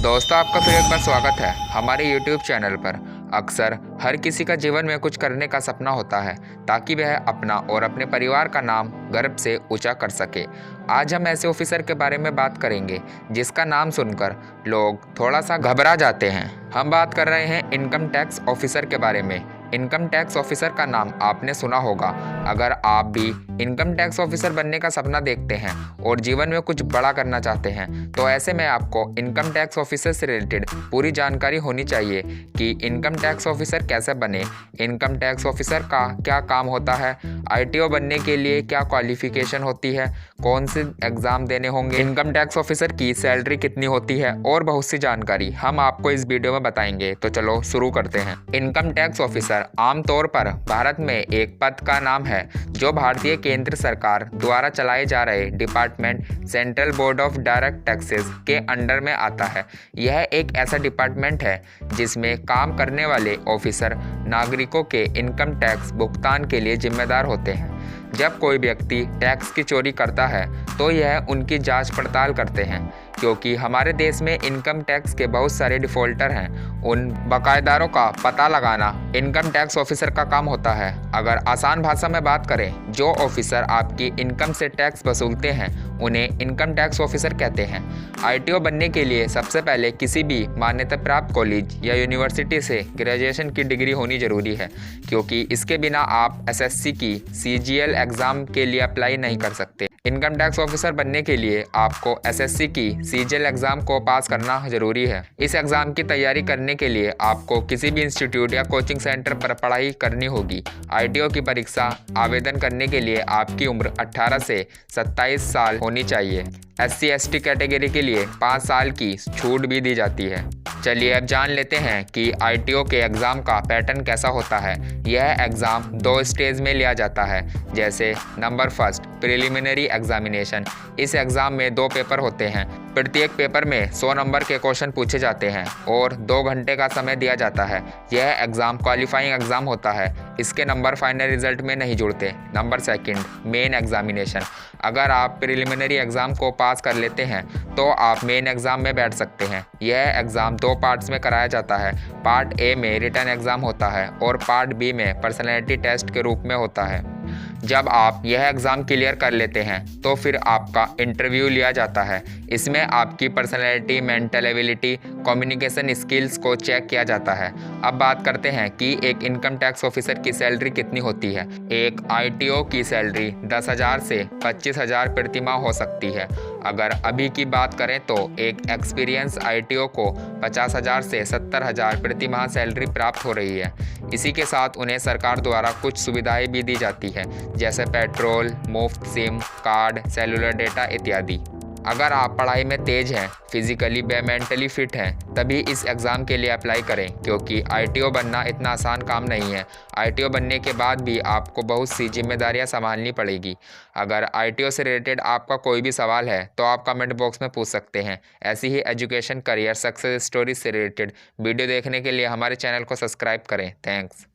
दोस्तों, आपका फिर एक बार स्वागत है हमारे YouTube चैनल पर। अक्सर हर किसी का जीवन में कुछ करने का सपना होता है ताकि वह अपना और अपने परिवार का नाम गर्व से ऊंचा कर सके। आज हम ऐसे ऑफिसर के बारे में बात करेंगे जिसका नाम सुनकर लोग थोड़ा सा घबरा जाते हैं। हम बात कर रहे हैं इनकम टैक्स ऑफिसर के बारे में। इनकम टैक्स ऑफिसर का नाम आपने सुना होगा। अगर आप भी इनकम टैक्स ऑफिसर बनने का सपना देखते हैं और जीवन में कुछ बड़ा करना चाहते हैं तो ऐसे में आपको इनकम टैक्स ऑफिसर से रिलेटेड पूरी जानकारी होनी चाहिए कि इनकम टैक्स ऑफिसर कैसे बने, इनकम टैक्स ऑफिसर का क्या काम होता है, आईटीओ बनने के लिए क्या क्वालिफिकेशन होती है, कौन से एग्ज़ाम देने होंगे, इनकम टैक्स ऑफिसर की सैलरी कितनी होती है और बहुत सी जानकारी हम आपको इस वीडियो में बताएंगे। तो चलो शुरू करते हैं। इनकम टैक्स ऑफिसर आमतौर पर भारत में एक पद का नाम है जो भारतीय केंद्र सरकार द्वारा चलाए जा रहे department central board of direct taxes के अंडर में आता है। यह एक ऐसा डिपार्टमेंट है जिसमें काम करने वाले ऑफिसर नागरिकों के इनकम टैक्स भुगतान के लिए जिम्मेदार होते हैं। जब कोई व्यक्ति टैक्स की चोरी करता है तो यह उनकी जांच पड़ताल करते हैं। क्योंकि हमारे देश में इनकम टैक्स के बहुत सारे डिफ़ॉल्टर हैं, उन बकायेदारों का पता लगाना इनकम टैक्स ऑफिसर का काम होता है। अगर आसान भाषा में बात करें, जो ऑफिसर आपकी इनकम से टैक्स वसूलते हैं उन्हें इनकम टैक्स ऑफिसर कहते हैं। आईटीओ बनने के लिए सबसे पहले किसी भी मान्यता प्राप्त कॉलेज या यूनिवर्सिटी से ग्रेजुएशन की डिग्री होनी जरूरी है, क्योंकि इसके बिना आप एसएससी की सीजीएल एग्ज़ाम के लिए अप्लाई नहीं कर सकते। इनकम टैक्स ऑफिसर बनने के लिए आपको एसएससी की सीजीएल एग्ज़ाम को पास करना जरूरी है। इस एग्ज़ाम की तैयारी करने के लिए आपको किसी भी इंस्टीट्यूट या कोचिंग सेंटर पर पढ़ाई करनी होगी। आईटीओ की परीक्षा आवेदन करने के लिए आपकी उम्र 18 से 27 साल होनी चाहिए। SC ST कैटेगरी के लिए 5 साल की छूट भी दी जाती है। चलिए अब जान लेते हैं कि आईटीओ के एग्ज़ाम का पैटर्न कैसा होता है। यह एग्ज़ाम 2 स्टेज में लिया जाता है। जैसे नंबर फर्स्ट, प्रिलिमिनरी एग्जामिनेशन। इस एग्ज़ाम में 2 पेपर होते हैं। प्रत्येक पेपर में 100 नंबर के क्वेश्चन पूछे जाते हैं और 2 घंटे का समय दिया जाता है। यह एग्ज़ाम क्वालिफाइंग एग्ज़ाम होता है। इसके नंबर फाइनल रिजल्ट में नहीं जुड़ते। Number second, main examination. अगर आप प्रिलिमिनरी एग्ज़ाम को पास कर लेते हैं तो आप मेन एग्ज़ाम में बैठ सकते हैं। यह एग्ज़ाम 2 पार्ट्स में कराया जाता है। पार्ट ए में रिटन एग्ज़ाम होता है और पार्ट बी में पर्सनैलिटी टेस्ट के रूप में होता है। जब आप यह एग्ज़ाम क्लियर कर लेते हैं तो फिर आपका इंटरव्यू लिया जाता है। इसमें आपकी personality, mental ability, communication skills को चेक किया जाता है। अब बात करते हैं कि एक इनकम टैक्स ऑफिसर की सैलरी कितनी होती है। एक आईटीओ की सैलरी 10,000 से 25,000 प्रति माह हो सकती है। अगर अभी की बात करें तो एक एक्सपीरियंस आईटीओ को 50,000 से 70,000 प्रति माह सैलरी प्राप्त हो रही है। इसी के साथ उन्हें सरकार द्वारा कुछ सुविधाएं भी दी जाती है, जैसे पेट्रोल, मुफ्त सिम कार्ड, सेलुलर डेटा इत्यादि। अगर आप पढ़ाई में तेज़ हैं, फिजिकली व मेंटली फिट हैं, तभी इस एग्ज़ाम के लिए अप्लाई करें, क्योंकि आईटीओ बनना इतना आसान काम नहीं है। आईटीओ बनने के बाद भी आपको बहुत सी जिम्मेदारियां संभालनी पड़ेगी। अगर आईटीओ से रिलेटेड आपका कोई भी सवाल है तो आप कमेंट बॉक्स में पूछ सकते हैं। ऐसी ही एजुकेशन, करियर, सक्सेस स्टोरीज से रिलेटेड वीडियो देखने के लिए हमारे चैनल को सब्सक्राइब करें। थैंक्स।